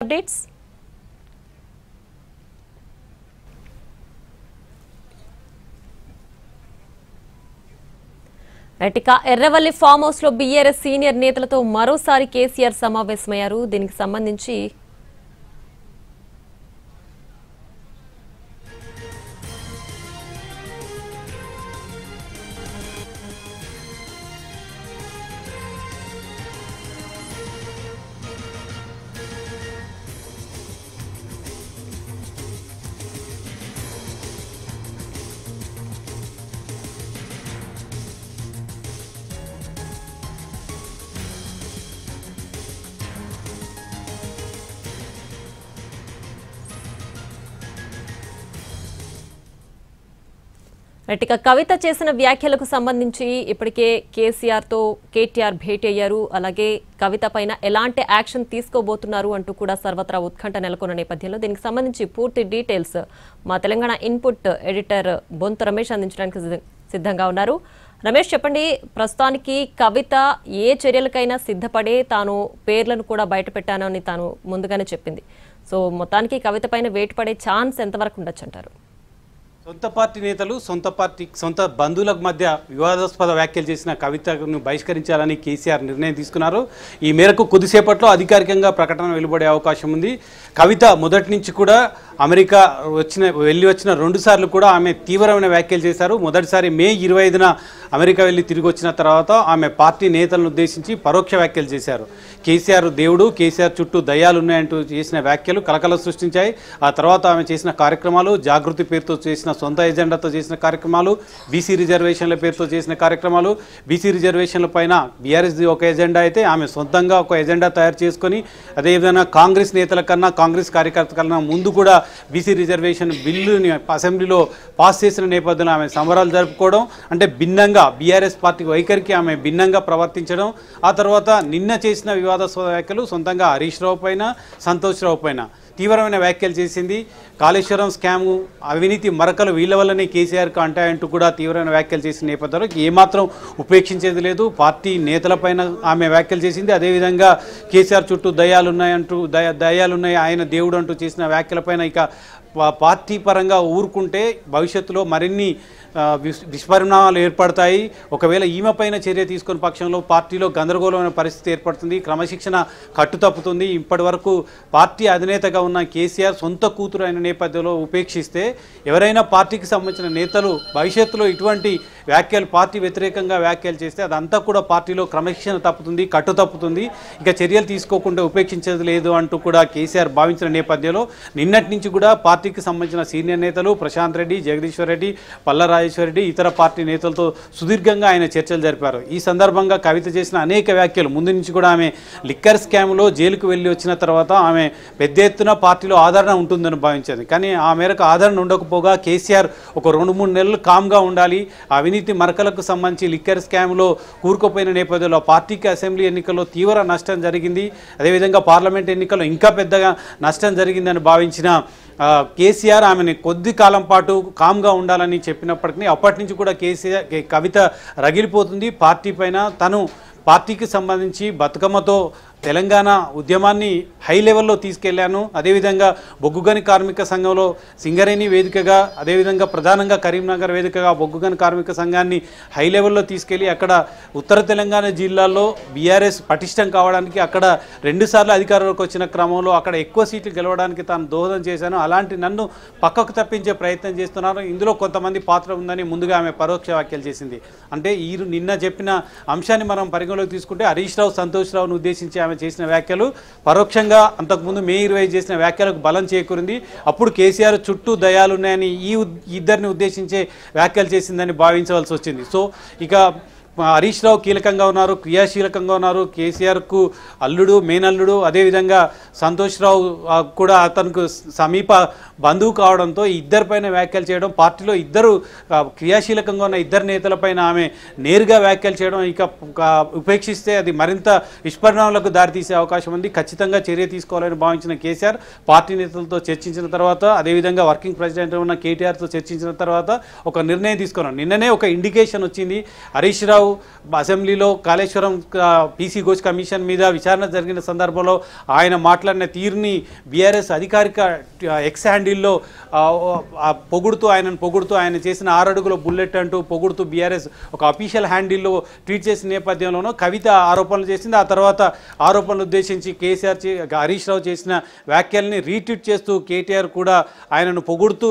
Updates. ఇక Erravalli farm house లో BRS senior నేతలతో మరోసారి కేసీఆర్ సమావేశమయ్యారు. దీనికి సంబంధించి ఇక కవిత చేసిన వ్యాఖ్యలకు సంబంధించి ఇప్పటికే కేసీఆర్తో కేటీఆర్ భేటీ అయ్యారు. అలాగే కవిత పైన ఎలాంటి యాక్షన్ తీసుకోబోతున్నారు అంటూ కూడా సర్వత్రా ఉత్కంఠ నెలకొన్న నేపథ్యంలో దీనికి సంబంధించి పూర్తి డీటెయిల్స్ మా తెలంగాణ ఇన్పుట్ ఎడిటర్ బొంత రమేష్ అందించడానికి సిద్ధంగా ఉన్నారు. రమేష్, చెప్పండి, ప్రస్తుతానికి కవిత ఏ చర్యలకైనా సిద్ధపడే తాను పేర్లను కూడా బయట పెట్టానని తాను ముందుగానే చెప్పింది. సో మొత్తానికి కవిత పైన వేటు పడే ఛాన్స్ ఎంతవరకు ఉండొచ్చు అంటారు? సొంత పార్టీ నేతలు సొంత బంధువుల మధ్య వివాదాస్పద వ్యాఖ్యలు చేసిన కవితను బహిష్కరించాలని కేసీఆర్ నిర్ణయం తీసుకున్నారు. ఈ మేరకు కొద్దిసేపట్లో అధికారికంగా ప్రకటన వెలువడే అవకాశం ఉంది. కవిత మొదటి నుంచి కూడా అమెరికా వెళ్ళి వచ్చిన 2 సార్లు కూడా ఆమె తీవ్రమైన వ్యాఖ్యలు చేశారు. మొదటిసారి మే 25న అమెరికా వెళ్ళి తిరిగి వచ్చిన తర్వాత ఆమె పార్టీ నేతలను ఉద్దేశించి పరోక్ష వ్యాఖ్యలు చేశారు. కేసీఆర్ దేవుడు, కేసీఆర్ చుట్టూ దయ్యాలున్నాయంటూ చేసిన వ్యాఖ్యలు కలకలం సృష్టించాయి. ఆ తర్వాత ఆమె చేసిన కార్యక్రమాలు, జాగృతి పేరుతో చేసిన సొంత ఎజెండాతో చేసిన కార్యక్రమాలు, బీసీ రిజర్వేషన్ల పేరుతో చేసిన కార్యక్రమాలు, బీసీ రిజర్వేషన్ల పైన బీఆర్ఎస్ ఒక ఎజెండా అయితే ఆమె సొంతంగా ఒక ఎజెండా తయారు చేసుకొని అదేవిధంగా కాంగ్రెస్ నేతల కన్నా కాంగ్రెస్ కార్యకర్తల కన్నా ముందు కూడా బీసీ రిజర్వేషన్ బిల్లుని అసెంబ్లీలో పాస్ చేసిన నేపథ్యంలో ఆమె సంబరాలు జరుపుకోవడం, అంటే భిన్నంగా బీఆర్ఎస్ పార్టీ వైఖరికి ఆమె భిన్నంగా ప్రవర్తించడం. ఆ తర్వాత నిన్న చేసిన వివాదాస్పద వ్యాఖ్యలు సొంతంగా హరీష్ రావు పైన, సంతోష్ రావు పైన తీవ్రమైన వ్యాఖ్యలు చేసింది. కాళేశ్వరం స్కాము, అవినీతి మరకలు వీళ్ళ వల్లనే కేసీఆర్కు అంటాయంటూ కూడా తీవ్రమైన వ్యాఖ్యలు చేసిన నేపథ్యంలో ఏమాత్రం ఉపేక్షించేది లేదు. పార్టీ నేతలపైన ఆమె వ్యాఖ్యలు చేసింది. అదేవిధంగా కేసీఆర్ చుట్టూ దయ్యాలున్నాయి, ఆయన దేవుడు అంటూ చేసిన వ్యాఖ్యలపైన ఇక పార్టీ పరంగా ఊరుకుంటే భవిష్యత్తులో మరిన్ని విస్ఫోరణాలు ఏర్పడతాయి. ఒకవేళ ఈమె పైన చర్య తీసుకునే పక్షంలో పార్టీలో గందరగోళమైన పరిస్థితి ఏర్పడుతుంది, క్రమశిక్షణ కట్టుతప్పుతుంది. ఇప్పటి వరకు పార్టీ అధినేతగా ఉన్న కేసీఆర్ సొంత కూతురు అయిన నేపథ్యంలో ఉపేక్షిస్తే ఎవరైనా పార్టీకి సంబంధించిన నేతలు భవిష్యత్తులో ఇటువంటి వ్యాఖ్యలు, పార్టీ వ్యతిరేకంగా వ్యాఖ్యలు చేస్తే అదంతా కూడా పార్టీలో క్రమశిక్షణ తప్పుతుంది, కట్టు తప్పుతుంది. ఇక చర్యలు తీసుకోకుండా ఉపేక్షించేది లేదు అంటూ కూడా కేసీఆర్ భావించిన నేపథ్యంలో నిన్నటి నుంచి కూడా పార్టీకి సంబంధించిన సీనియర్ నేతలు ప్రశాంత్ రెడ్డి, జగదీశ్వర్ రెడ్డి, పల్లరాజేశ్వరరెడ్డి ఇతర పార్టీ నేతలతో సుదీర్ఘంగా ఆయన చర్చలు జరిపారు. ఈ సందర్భంగా కవిత చేసిన అనేక వ్యాఖ్యలు, ముందు నుంచి కూడా ఆమె లిక్కర్ స్కామ్లో జైలుకు వెళ్ళి వచ్చిన తర్వాత ఆమె పెద్ద ఎత్తున పార్టీలో ఆదరణ ఉంటుందని భావించింది. కానీ ఆ మేరకు ఆదరణ ఉండకపోగా కేసీఆర్ ఒక 2-3 నెలలు కామ్గా ఉండాలి, అవినీతి మరకలకు సంబంధించి లిక్కర్ స్కామ్లో కూరుకుపోయిన నేపథ్యంలో పార్టీకి అసెంబ్లీ ఎన్నికల్లో తీవ్ర నష్టం జరిగింది, అదేవిధంగా పార్లమెంట్ ఎన్నికల్లో ఇంకా పెద్దగా నష్టం జరిగిందని భావించిన కేసీఆర్ ఆమెని కొద్ది కాలం పాటు కామ్గా ఉండాలని చెప్పినప్పటికీ అప్పటి నుంచి కూడా కవిత రగిలిపోతుంది. పార్టీ పైన తను పార్టీకి సంబంధించి బతుకమ్మతో తెలంగాణ ఉద్యమాన్ని హై లెవెల్లో తీసుకెళ్లాను, అదేవిధంగా బొగ్గుగని కార్మిక సంఘంలో సింగరేణి వేదికగా, అదేవిధంగా ప్రధానంగా కరీంనగర్ వేదికగా బొగ్గుగని కార్మిక సంఘాన్ని హై లెవెల్లో తీసుకెళ్లి అక్కడ ఉత్తర తెలంగాణ జిల్లాల్లో బీఆర్ఎస్ పటిష్టం కావడానికి అక్కడ 2 సార్లు అధికారంలోకి వచ్చిన క్రమంలో అక్కడ ఎక్కువ సీట్లు గెలవడానికి తాను దోహదం చేశాను, అలాంటి నన్ను పక్కకు తప్పించే ప్రయత్నం చేస్తున్నారు, ఇందులో కొంతమంది పాత్ర ఉందని ముందుగా ఆమె పరోక్ష వ్యాఖ్యలు చేసింది. అంటే నిన్న చెప్పిన అంశాన్ని మనం పరిగణలోకి తీసుకుంటే హరీష్ రావు, సంతోష్ రావును ఉద్దేశించి ఆమె చేసిన వ్యాఖ్యలు పరోక్షంగా అంతకుముందు మే 25 చేసిన వ్యాఖ్యలకు బలం చేకూరింది. అప్పుడు కేసీఆర్ చుట్టూ దయాలున్నాయని ఈ ఇద్దరిని ఉద్దేశించే వ్యాఖ్యలు చేసిందని భావించవలసి వచ్చింది. సో ఇక హరీష్ రావు కీలకంగా ఉన్నారు, క్రియాశీలకంగా ఉన్నారు, కేసీఆర్కు అల్లుడు, మేనల్లుడు, అదేవిధంగా సంతోష్ రావు కూడా అతనికి సమీప బంధువు కావడంతో ఇద్దరిపైన వ్యాఖ్యలు చేయడం, పార్టీలో ఇద్దరు క్రియాశీలకంగా ఉన్న ఇద్దరు నేతలపైన ఆమె నేరుగా వ్యాఖ్యలు చేయడం ఇక ఉపేక్షిస్తే అది మరింత విస్ఫోరణలకు దారితీసే అవకాశం ఉంది. ఖచ్చితంగా చర్య తీసుకోవాలని భావించిన కేసీఆర్ పార్టీ నేతలతో చర్చించిన తర్వాత, అదేవిధంగా వర్కింగ్ ప్రెసిడెంట్ ఉన్న కేటీఆర్తో చర్చించిన తర్వాత ఒక నిర్ణయం తీసుకున్నారు. నిన్ననే ఒక ఇండికేషన్ వచ్చింది, హరీష్ రావు రావు అసెంబ్లీలో కాళేశ్వరం పీసీ ఘోష్ కమిషన్ మీద విచారణ జరిగిన సందర్భంలో ఆయన మాట్లాడిన తీరుని బీఆర్ఎస్ అధికారిక ఎక్స్ హ్యాండిల్లో ఆయనను పొగుడుతూ ఆయన చేసిన 6 అడుగుల బుల్లెట్ అంటూ పొగుడుతూ బీఆర్ఎస్ ఒక అఫీషియల్ హ్యాండిల్లో ట్వీట్ చేసిన నేపథ్యంలోనూ కవిత ఆరోపణలు చేసింది. ఆ తర్వాత ఆరోపణలు ఉద్దేశించి కేసీఆర్ హరీష్ రావు చేసిన వ్యాఖ్యల్ని రీట్వీట్ చేస్తూ కేటీఆర్ కూడా ఆయనను పొగుడుతూ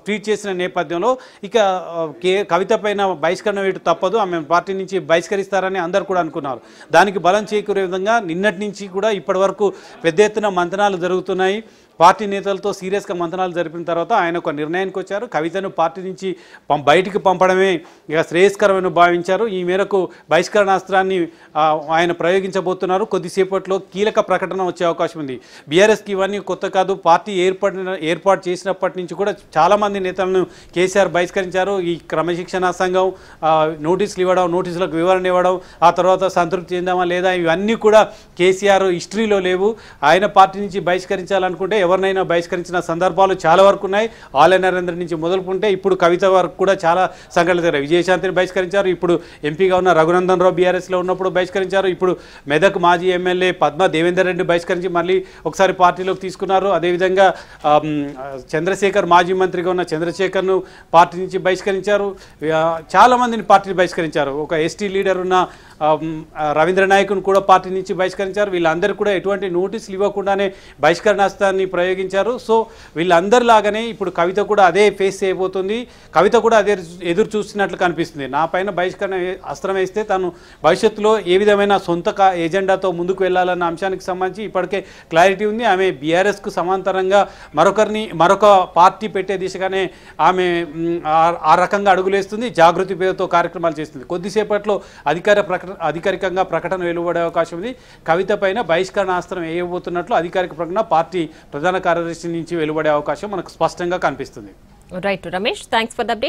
ట్వీట్ చేసిన నేపథ్యంలో ఇక కవిత పైన బహిష్కరణ వేటు తప్పదు, ఆమె పార్టీ నుంచి బహిష్కరిస్తారని అందరూ కూడా అనుకున్నారు. దానికి బలం చేకూరే విధంగా నిన్నటి నుంచి కూడా ఇప్పటి వరకు పెద్ద ఎత్తున మంతనాలు జరుగుతున్నాయి. పార్టీ నేతలతో సీరియస్గా మంతనాలు జరిపిన తర్వాత ఆయన ఒక నిర్ణయానికి వచ్చారు. కవితను పార్టీ నుంచి బయటికి పంపడమే ఇక శ్రేయస్కరమని భావించారు. ఈ మేరకు బహిష్కరణాస్త్రాన్ని ఆయన ప్రయోగించబోతున్నారు. కొద్దిసేపట్లో కీలక ప్రకటన వచ్చే అవకాశం ఉంది. బీఆర్ఎస్కి ఇవన్నీ కొత్త కాదు. పార్టీ ఏర్పాటు చేసినప్పటి నుంచి కూడా చాలామంది నేతలను కేసీఆర్ బహిష్కరించారు. ఈ క్రమశిక్షణా సంఘం నోటీసులు ఇవ్వడం, నోటీసులకు వివరణ ఇవ్వడం, ఆ తర్వాత సంతృప్తి చెందామా లేదా, ఇవన్నీ కూడా కేసీఆర్ హిస్టరీలో లేవు. ఆయన పార్టీ నుంచి బహిష్కరించాలనుకుంటే ఎవరినైనా బహిష్కరించిన సందర్భాలు చాలా వరకు ఉన్నాయి. ఆలయ నరేంద్ర నుంచి మొదలుకుంటే ఇప్పుడు కవిత వరకు కూడా చాలా సంఘటనలు జరిగాయి. విజయశాంతిని బహిష్కరించారు, ఇప్పుడు ఎంపీగా ఉన్న రఘునందన్ రావు బీఆర్ఎస్లో ఉన్నప్పుడు బహిష్కరించారు, ఇప్పుడు మెదక్ మాజీ ఎమ్మెల్యే పద్మా దేవేందర్ రెడ్డి బహిష్కరించి మళ్ళీ ఒకసారి పార్టీలోకి తీసుకున్నారు. అదేవిధంగా చంద్రశేఖర్ మాజీ మంత్రిగా ఉన్న చంద్రశేఖర్ను పార్టీ నుంచి బహిష్కరించారు. చాలామందిని పార్టీని బహిష్కరించారు. ఒక ఎస్టీ లీడర్ ఉన్న రవీంద్ర నాయకును కూడా పార్టీ నుంచి బహిష్కరించారు. వీళ్ళందరూ కూడా ఎటువంటి నోటీసులు ఇవ్వకుండానే బహిష్కరణాస్త్రాన్ని ప్రయోగించారు. సో వీళ్ళందరిలాగానే ఇప్పుడు కవిత కూడా అదే ఫేస్ చేయబోతుంది. కవిత కూడా అదే ఎదురు చూస్తున్నట్లు కనిపిస్తుంది. నా పైన బహిష్కరణ అస్త్రం వేస్తే తను భవిష్యత్తులో ఏ విధమైన సొంత ఎజెండాతో ముందుకు వెళ్ళాలన్న అంశానికి సంబంధించి ఇప్పటికే క్లారిటీ ఉంది. ఆమె బీఆర్ఎస్కు సమాంతరంగా మరొక పార్టీ పెట్టే దిశగానే ఆమె ఆ రకంగా అడుగులేస్తుంది. జాగృతి పేరుతో కార్యక్రమాలు చేస్తుంది. కొద్దిసేపట్లో అధికారికంగా ప్రకటన వెలువడే అవకాశం ఉంది. కవిత పైన బహిష్కరణాస్త్రం వేయబోతున్నట్లు అధికారిక ప్రకటన పార్టీ ప్రధాన కార్యదర్శి నుంచి వెలువడే అవకాశం మనకు స్పష్టంగా కనిపిస్తుంది. Right Ramesh, thanks for the update.